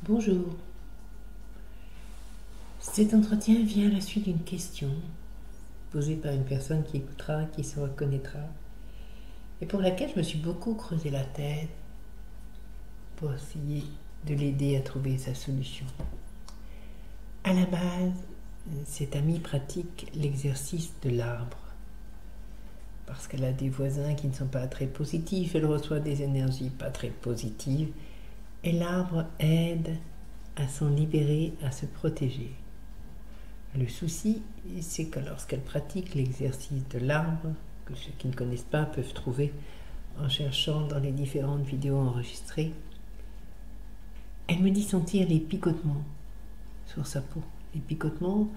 Bonjour. Cet entretien vient à la suite d'une question posée par une personne qui écoutera, qui se reconnaîtra, et pour laquelle je me suis beaucoup creusé la tête pour essayer de l'aider à trouver sa solution. À la base, cette amie pratique l'exercice de l'arbre. Parce qu'elle a des voisins qui ne sont pas très positifs, elle reçoit des énergies pas très positives, et l'arbre aide à s'en libérer, à se protéger. Le souci, c'est que lorsqu'elle pratique l'exercice de l'arbre, que ceux qui ne connaissent pas peuvent trouver en cherchant dans les différentes vidéos enregistrées, elle me dit sentir les picotements sur sa peau. Les picotements,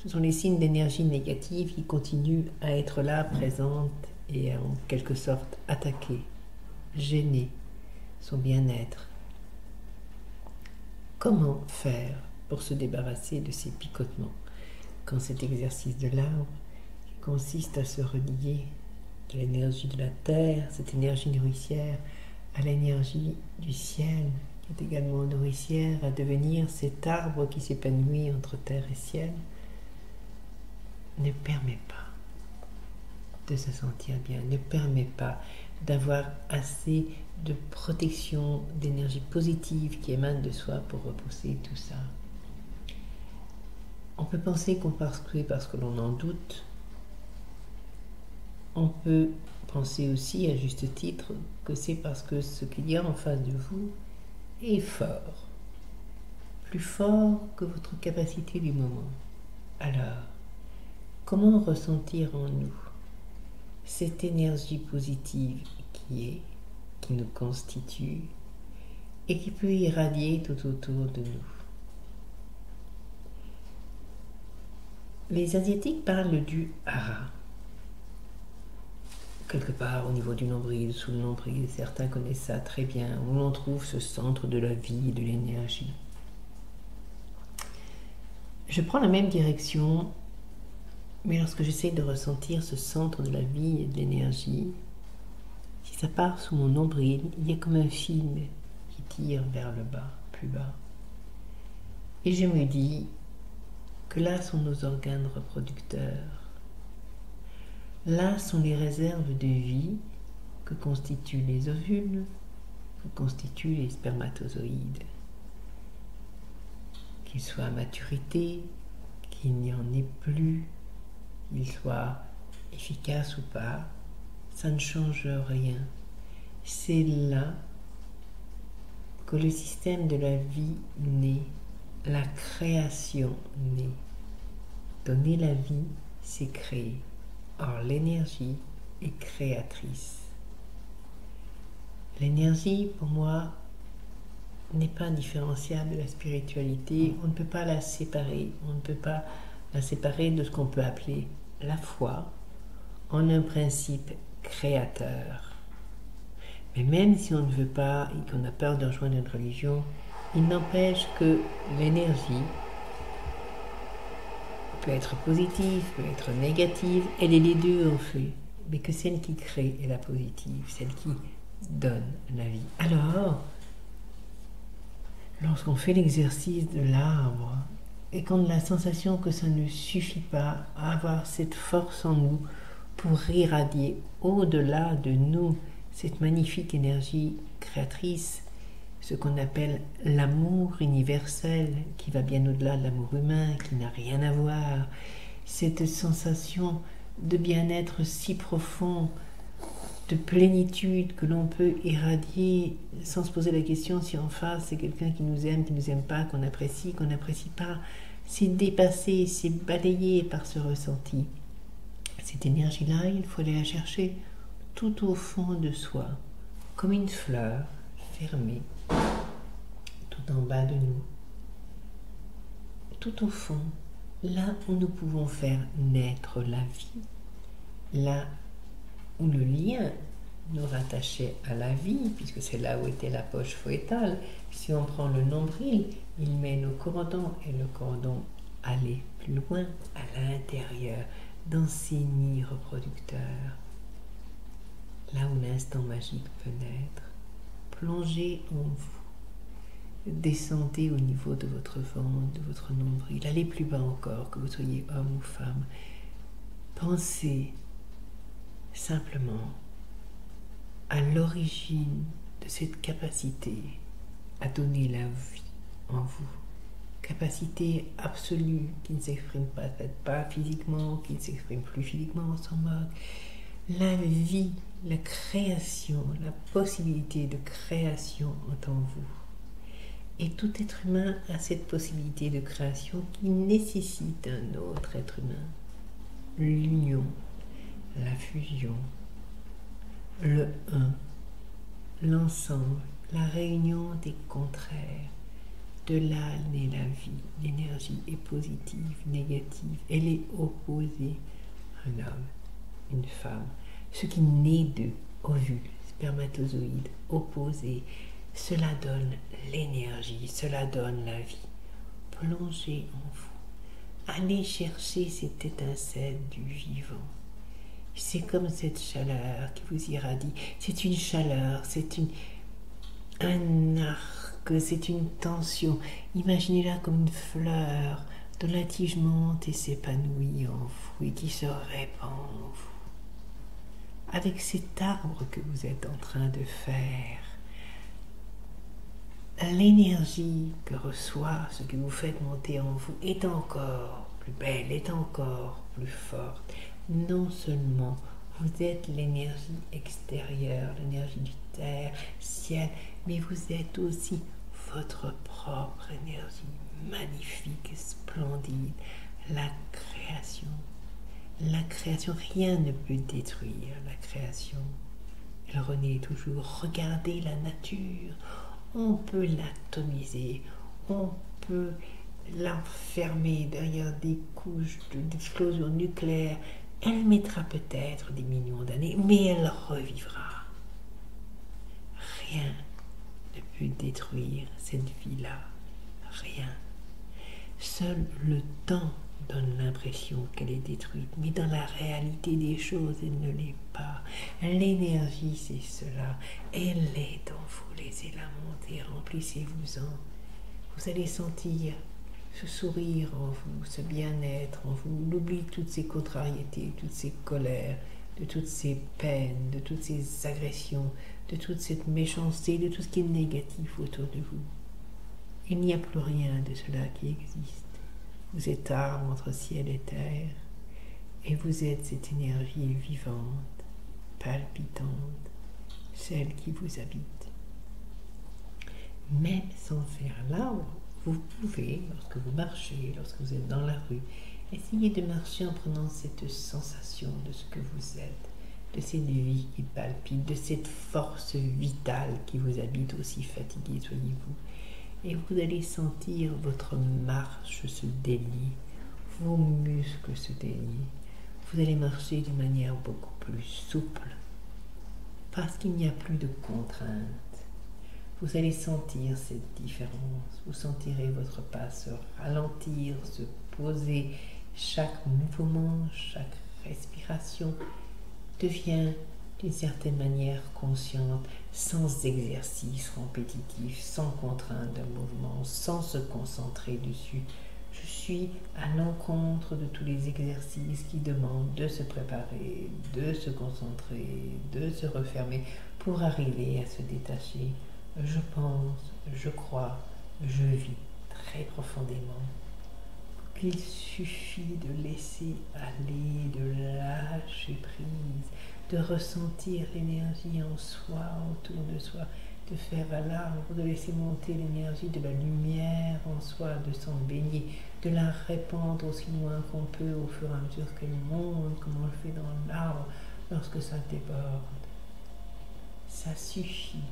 ce sont les signes d'énergie négative qui continuent à être là, présentes et en quelque sorte attaquer, gêner son bien-être. Comment faire pour se débarrasser de ces picotements quand cet exercice de l'arbre consiste à se relier de l'énergie de la terre, cette énergie nourricière, à l'énergie du ciel, qui est également nourricière, à devenir cet arbre qui s'épanouit entre terre et ciel, ne permet pas de se sentir bien, ne permet pas d'avoir assez de protection, d'énergie positive qui émane de soi pour repousser tout ça. On peut penser qu'on parce que l'on en doute. On peut penser aussi, à juste titre, que c'est parce que ce qu'il y a en face de vous est fort. Plus fort que votre capacité du moment. Alors, comment ressentir en nous cette énergie positive qui nous constitue et qui peut irradier tout autour de nous? Les Asiatiques parlent du hara. Quelque part au niveau du nombril, sous le nombril, certains connaissent ça très bien, où l'on trouve ce centre de la vie et de l'énergie. Je prends la même direction, mais lorsque j'essaie de ressentir ce centre de la vie et de l'énergie, si ça part sous mon nombril, il y a comme un fil qui tire vers le bas, plus bas. Et je me dis que là sont nos organes reproducteurs. Là sont les réserves de vie que constituent les ovules, que constituent les spermatozoïdes. Qu'ils soient à maturité, qu'il n'y en ait plus, qu'ils soient efficaces ou pas, ça ne change rien. C'est là que le système de la vie naît, la création naît. Donner la vie, c'est créer. Or, l'énergie est créatrice. L'énergie, pour moi, n'est pas différenciable de la spiritualité. On ne peut pas la séparer. On ne peut pas la séparer de ce qu'on peut appeler la foi en un principe créateur. Mais même si on ne veut pas et qu'on a peur de rejoindre une religion, il n'empêche que l'énergie peut être positive, peut être négative, elle est les deux en fait, mais que celle qui crée est la positive, celle qui donne la vie. Alors, lorsqu'on fait l'exercice de l'arbre, et qu'on a la sensation que ça ne suffit pas à avoir cette force en nous pour irradier au-delà de nous cette magnifique énergie créatrice, ce qu'on appelle l'amour universel, qui va bien au-delà de l'amour humain, qui n'a rien à voir, cette sensation de bien-être si profond, de plénitude que l'on peut irradier sans se poser la question si en face c'est quelqu'un qui nous aime pas, qu'on n'apprécie pas. C'est dépassé, c'est balayé par ce ressenti. Cette énergie-là, il faut aller la chercher tout au fond de soi, comme une fleur fermée, tout en bas de nous, tout au fond, là où nous pouvons faire naître la vie, là où le lien nous rattachait à la vie, puisque c'est là où était la poche fœtale. Si on prend le nombril, il mène au cordon, et le cordon allait plus loin, à l'intérieur, dans ces nids reproducteurs, là où l'instant magique peut naître. Plongez en vous Descendez au niveau de votre ventre, de votre nombril. Allez plus bas encore, que vous soyez homme ou femme. Pensez simplement à l'origine de cette capacité à donner la vie en vous. Capacité absolue qui ne s'exprime pas physiquement, qui ne s'exprime plus physiquement, on s'en moque. La vie, la création, la possibilité de création en vous. Et tout être humain a cette possibilité de création qui nécessite un autre être humain. L'union, la fusion, le un, l'ensemble, la réunion des contraires. De là naît la vie. L'énergie est positive, négative. Elle est opposée. Un homme, une femme. Ce qui naît d'eux, ovules, spermatozoïdes, opposés. Cela donne l'énergie, cela donne la vie. Plongez en vous. Allez chercher cette étincelle du vivant. C'est comme cette chaleur qui vous irradie. C'est une chaleur, un arc, c'est une tension. Imaginez-la comme une fleur dont la tige monte et s'épanouit en vous et qui se répand en vous. Avec cet arbre que vous êtes en train de faire, l'énergie que reçoit ce que vous faites monter en vous est encore plus belle, est encore plus forte. Non seulement vous êtes l'énergie extérieure, l'énergie du terre, ciel, mais vous êtes aussi votre propre énergie magnifique, splendide, la création. La création, rien ne peut détruire la création. Elle renaît toujours. Regardez la nature. On peut l'atomiser, on peut l'enfermer derrière des couches d'explosion nucléaire. Elle mettra peut-être des millions d'années, mais elle revivra. Rien ne peut détruire cette vie-là. Rien. Seul le temps donne l'impression qu'elle est détruite, mais dans la réalité des choses, elle ne l'est pas. L'énergie, c'est cela. Elle est en vous. Laissez-la monter, remplissez-vous-en. Vous allez sentir ce sourire en vous, ce bien-être en vous, l'oubli de toutes ces contrariétés, toutes ces colères, de toutes ces peines, de toutes ces agressions, de toute cette méchanceté, de tout ce qui est négatif autour de vous. Il n'y a plus rien de cela qui existe. Vous êtes arbre entre ciel et terre, et vous êtes cette énergie vivante, palpitante, celle qui vous habite. Même sans faire l'arbre, vous pouvez, lorsque vous marchez, lorsque vous êtes dans la rue, essayer de marcher en prenant cette sensation de ce que vous êtes, de cette vie qui palpite, de cette force vitale qui vous habite, aussi fatigué soyez-vous. Et vous allez sentir votre marche se délier, vos muscles se délier. Vous allez marcher d'une manière beaucoup plus souple, parce qu'il n'y a plus de contraintes. Vous allez sentir cette différence, vous sentirez votre pas se ralentir, se poser. Chaque mouvement, chaque respiration devient d'une certaine manière consciente, sans exercice répétitif, sans contrainte d'un mouvement, sans se concentrer dessus. Je suis à l'encontre de tous les exercices qui demandent de se préparer, de se concentrer, de se refermer pour arriver à se détacher. Je pense, je crois, je vis très profondément qu'il suffit de laisser aller, de lâcher prise, de ressentir l'énergie en soi, autour de soi, de faire à l'arbre, de laisser monter l'énergie de la lumière en soi, de s'en baigner, de la répandre aussi loin qu'on peut au fur et à mesure qu'elle monte, comme on le fait dans l'arbre lorsque ça déborde. Ça suffit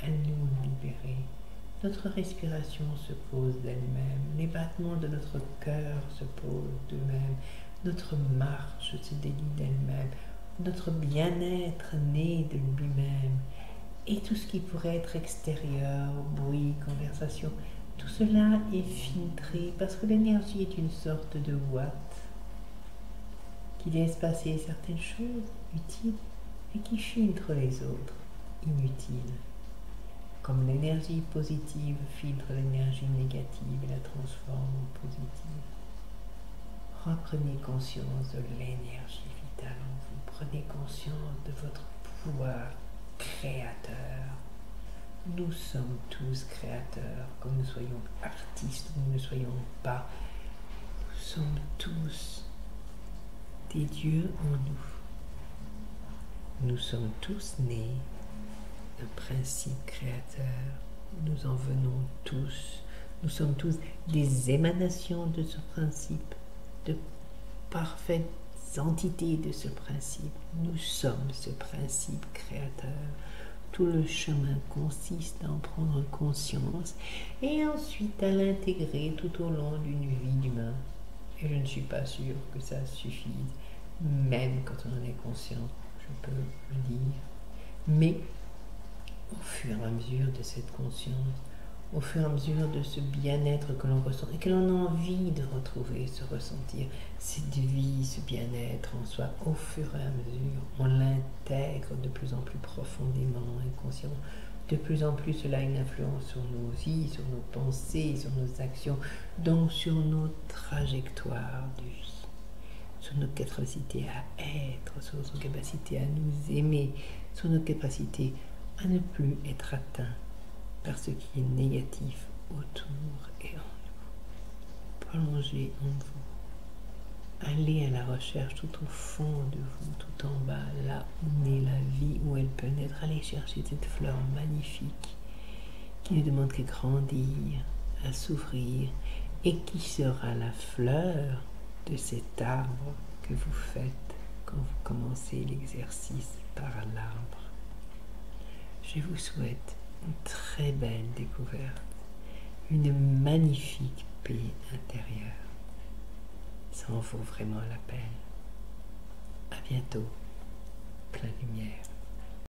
à nous libérer. Notre respiration se pose d'elle-même, les battements de notre cœur se posent d'eux-mêmes, notre marche se délie d'elle-même, notre bien-être naît de lui-même, et tout ce qui pourrait être extérieur, bruit, conversation, tout cela est filtré parce que l'énergie est une sorte de ouate qui laisse passer certaines choses utiles et qui filtre les autres inutiles. comme l'énergie positive filtre l'énergie négative et la transforme en positive. Reprenez conscience de l'énergie vitale en vous. Prenez conscience de votre pouvoir créateur. Nous sommes tous créateurs, que nous soyons artistes ou nous ne soyons pas. Nous sommes tous des dieux en nous. Nous sommes tous nés d'un principe créateur. Nous en venons tous. Nous sommes tous des émanations de ce principe, de parfaites entités de ce principe. Nous sommes ce principe créateur. Tout le chemin consiste à en prendre conscience et ensuite à l'intégrer tout au long d'une vie d'humain. Et je ne suis pas sûre que ça suffise, même quand on en est conscient, je peux le dire. Mais au fur et à mesure de cette conscience, au fur et à mesure de ce bien-être que l'on ressent et que l'on a envie de retrouver, se ressentir cette vie, ce bien-être en soi, au fur et à mesure, on l'intègre de plus en plus profondément, inconsciemment. De plus en plus, cela a une influence sur nos vies, sur nos pensées, sur nos actions, donc sur nos trajectoires de vie, sur nos capacités à être, sur nos capacités à nous aimer, sur nos capacités à ne plus être atteints par ce qui est négatif autour et en nous. Plongez en vous. Allez à la recherche tout au fond de vous, tout en bas, là où naît la vie, où elle peut naître. Allez chercher cette fleur magnifique qui ne demande qu'à grandir, à s'ouvrir, et qui sera la fleur de cet arbre que vous faites quand vous commencez l'exercice par l'arbre. Je vous souhaite une très belle découverte, une magnifique paix intérieure. Ça en vaut vraiment la peine. À bientôt, plein de lumière.